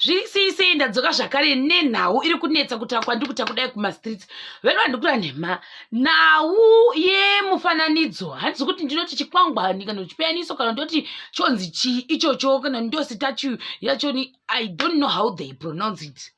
Zvisi ndadzoka zvakare nenhau iri kunetsa kutakwa ndikuta kudai kumastreets. Vero vandikura nhema. Nhau yemufananidzo. Handisi kuti ndinoti chikwangwani kana chipiyaniso kana ndoti chonzi chi ichocho kana ndosi tachu yachoni. I don't know how they pronounce it.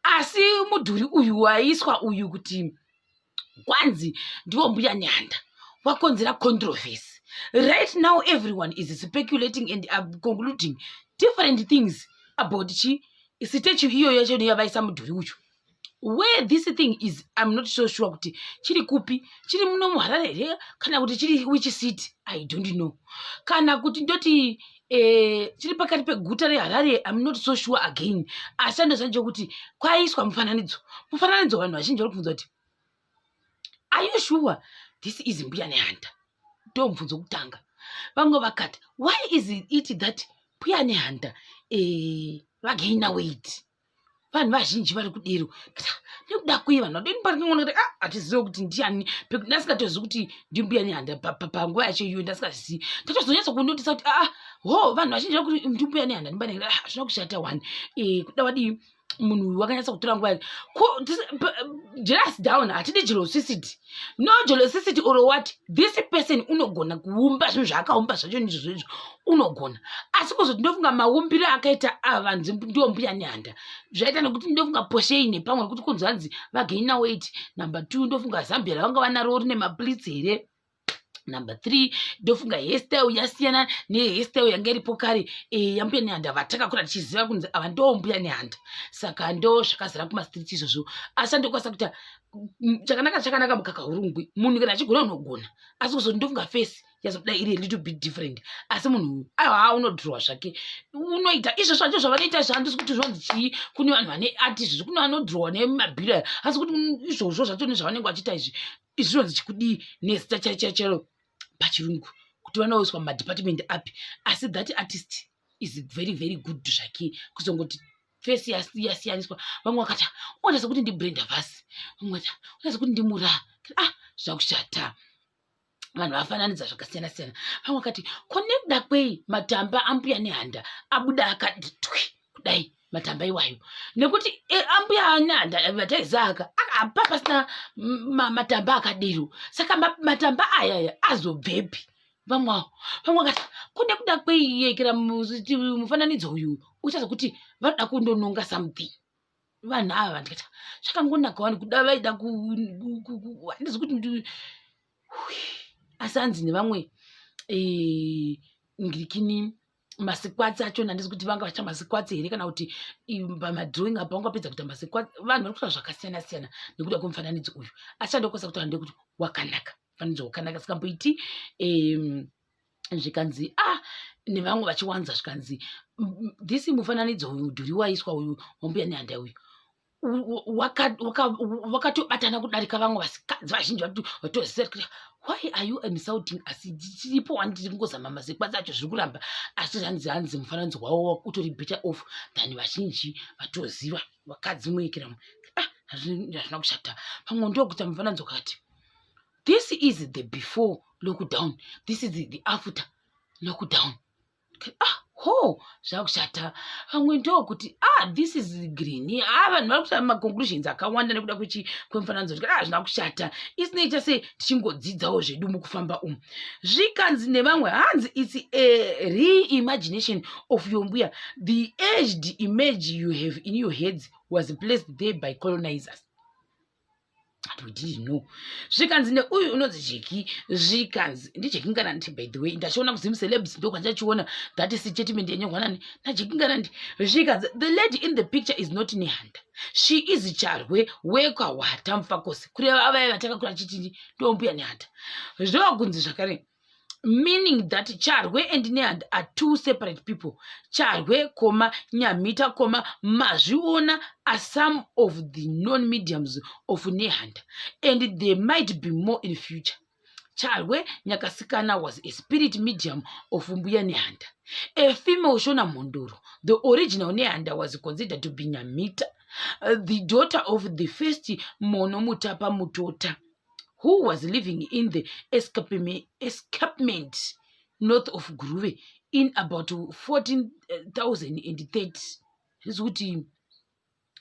Asi mudhuri uyu waiswa uyu kuti kwanzi ndiwo Mbuya Nehanda wakonzera controversy. Right now everyone is speculating and concluding different things about statue iyo yacho yavaisa mudhuri uyu. Where this thing is, I'm not so sure kuti chiri kupi, chiri muno muHarare here kana kuti chiri which city, I don't know. Kana kuti ndoti chiri pakati peguta reHarare, I'm not so sure again. Asando sanje kuti kwaiswa mufananidzo vanhu vazhinji vari kubvunza kuti are you sure this is Mbuya Nehanda? Ndomubvunzo kutanga. Vamwe vakati why is it that Mbuya Nehanda vagaina weight? Vanhu vazhinji vari kudero nekuda kwei vanhu vadini parikuona kuti hatizivi kuti ndiani, ndasikatozivi kuti ndiMbuya Nehanda panguva yacho iyoyo, ndasikazii. Ndatozonyatsa kunotisa kuti vanhu vazhinji vari kuti ndiMbuya Nehanda ndimbanenge zvina kushata one kuda vadii munhu wakanyatsa kutora nguva yake. Just down hatidi jealousicity. No jealousicity or what. This person unogona kuumba zvinhu zvaakaumba zvacho ndizvo unogona. Asi kuzoti ndofunga maumbiro akaita vanhu ndiwo Mbuya Nehanda zvaita nekuti ndofunga Poshei nepamwe kuti kunzi vanzi vagaina weight. Number 2 ndofunga Zambia ravanga vanaro rine maplits here. Number 3 ndofunga hairstyle yasiyana nehairstyle yanga iripo kare yaMbuya Nehanda vatakakura tichiziva kunzi ava ndo Mbuya Nehanda. Saka ndo zvakazara kumastreet izvozvo. Asi ndokwasa kuti chakanaka mukakahurungwe munhu kana achigona unogona. Asi kuzoti ndofunga face yazodai iri a little bit different. Asi munhu unodhrowa zvake unoita izvo zvacho zvavanoita zvahandisi kuti zvonzi chii. Kune vanhu vane artist kune vanodhrowa nemabhira. Asi kuti izvozvo zvacho nezvavanenge vachiita izvi zvinonzi chikudii nezita chaichaicharo pachirungu kuti vanoiswa mumadepartment api. Asi that artist is very very good zvake kuzongoti face yasiyaniswa. Vamwe vakati unotaridza kuti ndiBrenda Fassie, vamwe vakati unotaridza kuti ndimura. Zvakushata. Vanhu vafananidza zvakasiyana siyana. Vamwe vakati konekuda kwei matamba aMbuya Nehanda abuda akati twi kudai matamba iwayo, nekuti aMbuya Nehanda vataiziva apa pasina matamba akadero. Saka matamba ayaya azobvepi? Vamwe vakati kune kuda kweiyekera mufananidzo uyu uchaza kuti vanoda kundononga something. Vanhu ava vandikati zvakangonaka wani kuda vaida handisi kuti asi hanzi nevamwe ngirikini masikwatsi acho handisi kuti vanga vachiita masikwatsi here kana kuti pamadrawing apa vangapedza kuita masikwatsi. Vanhu vari kuita zvakasiyana siyana nekuda kwemufananidzo uyu. Asi chandokwasa kuti hande kuti wakanaka, mufananidzo wakanaka. Sikamboiti zvikanzi nevamwe vachiwanza zvikanzi this mufananidzo uyu mudhuri waiswa uyu waMbuya Nehanda uyu wakatobatana kudarika vamwe vasikadzi vazhinji vatozisira kuti why are you insulting us? Tiripo wani tiri kungozama masikwatsi acho zviri kuramba. Asi hanzi mufananidzo wavo utori better off than vazhinji vatoziva vakadzi muyekeramo. Hazvina kushata. Pamwe ndokuita mufananidzo kati this is the before lockdown, this is the after lockdown. Zvakushata. Pamwe ndokuti this is green. Vanhu vari kuita maconclusions akawanda nekuda kwemufananidzo kuti zvina kushata. Isinoita se tichingodzidzawo zvedu mukufamba umu. Zvikanzi nevamwe hanzi it's a reimagination of your Mbuya. The aged image you have in your heads was placed there by colonizers. We didn't know. Zvikanzi neuyu unonzi Jeki. Zvikanzi ndiJeki Ngarandi by the way. Ndachiona kuzimu celebs ndo kwandachiona that is statement yenyongwa nani na Jeki Ngarandi. Zvikanzi the lady in the picture is not Nehanda. She is Charwe wekwawata Mufakosi. Kureva avaya vatakakura chitini ndo Mbuya Nehanda. Zvokunzi zvakare. Meaning that Charwe and Nehanda are two separate people. Charwe, Nyamita, Mazviona are some of the non-mediums of Nehanda, and there might be more in future. Charwe Nyakasikana was a spirit medium of Mbuya Nehanda. A female Shona Mondoro. The original Nehanda was considered to be Nyamita, the daughter of the first Monomutapa Mutota, who was living in the escarpment north of Grove in about 14,030. kuti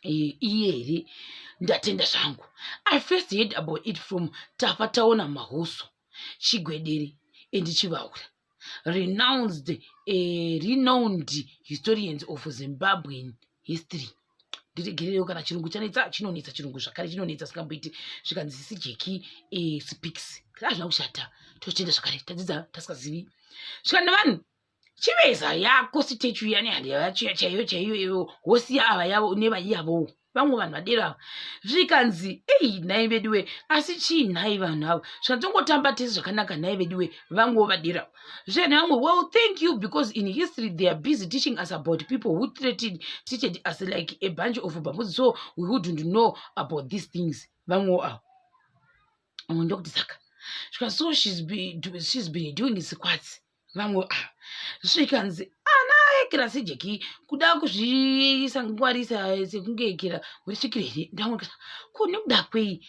iyeri ndatenda zvangu. I first heard about it from Tafataona Mahuso Chigwedere and Chivaura, renowned historians of Zimbabwean history. Ndiregerero kana chirungu chanetsa chinonetsa chirungu zvakare chinonetsa sikamboiti zvikanzi sijeki speaks hazvina kushata totenda zvakare tadzidza tasikazivi zvikana vanhu chiveza yako sitechu yani handi chaiyo hosiya ava yavo nevayavowo vamwe vanhu vadera zvikanzi nhai veduwe asi chii nhai vanhu avo zvikatongotamba tese zvakanaka nhai veduwe vamwewo vadera zvene vamwe well thank you because in history they are busy teaching us about people who treated us like a bunch of bamboos so we wouldn't know about these things vamwewo avo amwe ndokuti saka zvika so she's been doing squats vamwe zvikanzi ekera sejeki kuda kuzvisangwarisa sekunge ekera urisvikire here ndamwe kune kuda kwei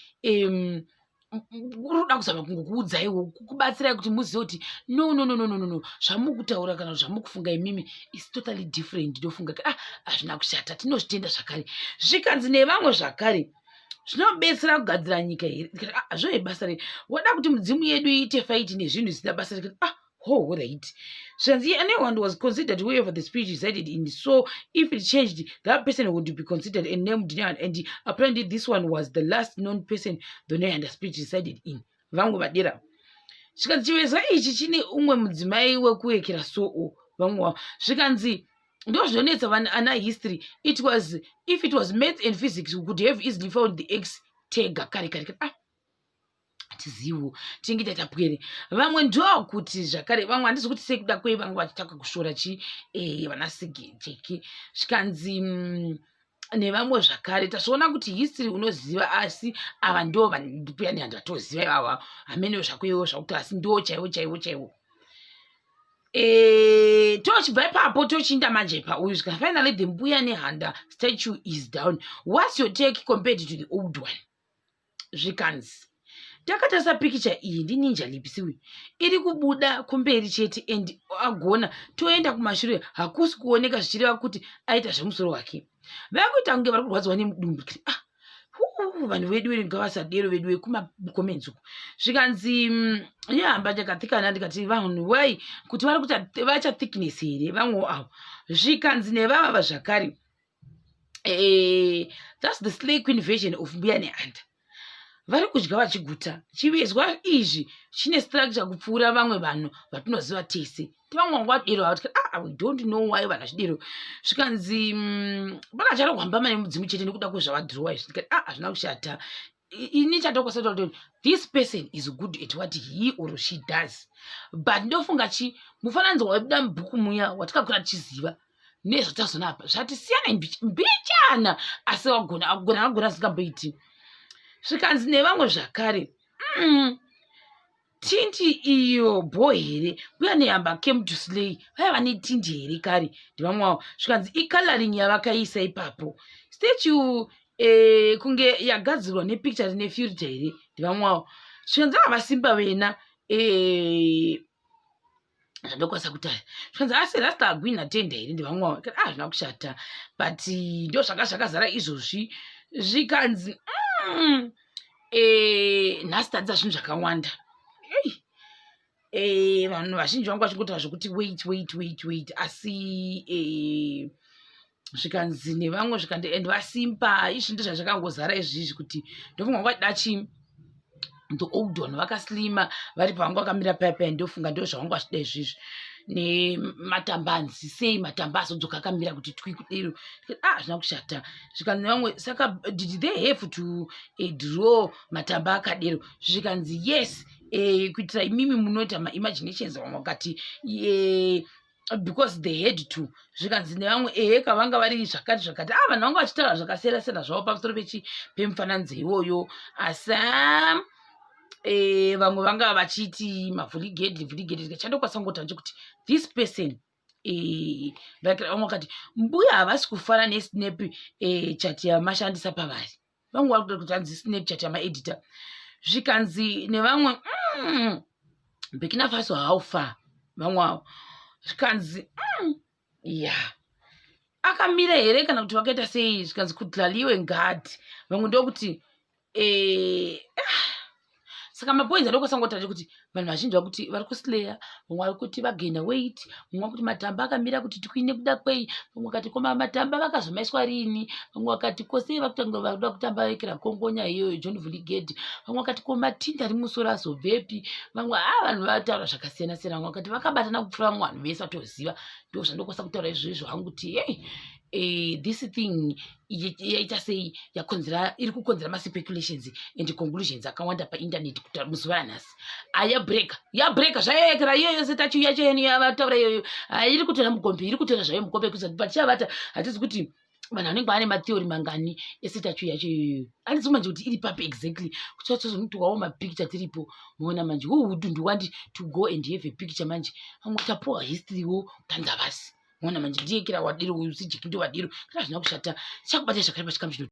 uroda kuzama kungokuudzaiwo kukubatsirai kuti muzive kuti no zvamukutaura kana zvamukufunga imimi is totally different ndofunga hazvina kushata tinozvitenda zvakare zvikanzi nevamwe zvakare zvinobetsera kugadzira nyika here zvoye basa re wada kuti mudzimu yedu iite faiti nezvinhu zvisina basa rekuti oh, right. So anyone was considered whoever the spirit resided in. So if it changed, that person would be considered and named Nehanda. And apparently this one was the last known person the Nehanda spirit resided in. Vangu badira. Chikanzi ichi chine umwe mudzimai wekuwekera soo. Vangu chikanzi ndozvonetsa ana history. It was if it was math and physics we could have easily found the X tega kare tizivo tingi tatapwere vamwe ndo kuti zvakare vamwe handisi kuti sekuda kwei vamwe vachitaka kushora vanasigejeki zvikanzi nevamwe zvakare tazviona kuti history unoziva asi ava ndo Mbuya Nehanda toziva ivava hamenewo zvakwewo zvakuti asi ndo chaiwo tochibva ipapo tochiinda manje pauyu zvika finally the Mbuya Nehanda statue is down. What's your take compared to the old one? Zvikanzi takatasa pikicha iyi ndininja lipisiwi iri kubuda kumberi chete and agona toenda kumashure hakusi kuoneka zvichireva kuti aita zvemusoro wake vakuita kunge vari kurwadziwa nemudumbu vanhu vedu ngavasadero vedu vekumakomenzi uku zvikanzi nyamba ndakatsikana ndikati vanhu wai kuti vari kuti vacha thickness here vamwe avo zvikanzi nevava zvakare that's the slay queen version of Mbuya Nehanda. Vari kudya vachiguta chivezwa izvi chine structure kupfuura vamwe vanhu vatinoziva tese tivamwe vangu vadero vati we don't know why vana zvidero zvikanzi vakachara kuhambama nemudzimu chete nekuda kwezvavadhirowa izvi ndikati hazvina kushata ini chatokosataura kuti this person is good at what he or she does but ndofunga mufananidzo wabuda mubhuku muya watakakura tichiziva nezvatazonapa zvati siyana mbichana asi agona asingamboiti zvikanzi nevamwe zvakare tindi iyo boy here Mbuya Nehanda came to slay vaiva netindi here kare ndivamwe wavo zvikanzi icoloring yavakaisa ipapo statue kunge yagadzirwa nepicture rine filter here ndivamwe wavo zvikanzi avasimba vena zvandokwanisa kutaya zvikanzi asi rasta agwina tenda here ndivamwe wavo zvina kushata but ndo zvakazara izvozvi zvikanzi nhasi tadzidza zvinhu zvakawanda vanhu vazhinji vangu vachingotara zvokuti wait asi zvikanzi nevamwe zvikandi and vasimba izvi ndo zvazvakangozara izvizvi kuti ndofunga ngwadachi the old one vakaslima vari pavangu vakamira paipai ndofunga ndo zvavangu vachida izvizvi nematambanzi sei matamba azodzoka akamira kuti twi kudero zvina kushata zvikanzi nevamwe saka did they have to draw matamba akadero zvikanzi yes kuitira imimi munoita maimaginations vamwe vakati because they had to zvikanzi nevamwe kavanga vari zvakati vanhu vanga vachitaura zvakasiyana zvavo pamusoro pemufananidzo iwoyo asa vamwe vanga vachiti mavhuligedhi chandokwanisa kungota ndechekuti this person vamwe vakati mbuya havasi kufara nesnap chati yamashandisa pavari vamwe vari kuda kuti hanzi snap chati yamaedita zvikanzi nevamwe Burkina Faso haufa vamwe avo zvikanzi akamira here kana kuti vakaita sei zvikanzi kudlaliwe ngadi vamwe ndokuti saka mapoints adokosangotati kuti vanhu vazhinji vakuti vari kuslayer, vamwe vari kuti vagaina weight, vamwe vakuti matamba akamira kuti tikuine kuda kwei, vamwe vakati koma matamba vakazomaiswa rini, vamwe vakati kosei vakuda kutamba vekera kongonya iyoyo John Vliget, vamwe vakati koma matinda ari musoro azobvepi, vamwe vanhu vataura zvakasiyana siyana, vamwe vakati vakabatana kupfuura vamwe vanhu vese vatoziva. Ndo zvandokosa kutaura izvozvo hangu kuti this thing yaita sei iri kukonzera maspeculations and conclusions akawanda painternet kuti muzuva ranhasi yabreka zvayayekera iyoyo setachu yacho yenu yavataura iyoyo iri kutora mugombe, iri kutora zvayo mugombe kusati pachavata hatizi kuti vanhu vanenge vane matheory mangani esetachu yacho iyoyo. Handisi manje kuti iri papi exactly kuti watozonotwawo mapicture tiripo muona manje who wouldn't want to go and have a picture manje vamwe tapowa history wo tanza vasi muona manje ndiyekera wadiro uyu sijiki ndi wadiro kana zvina kushata chakubata zvakare pachikamu chino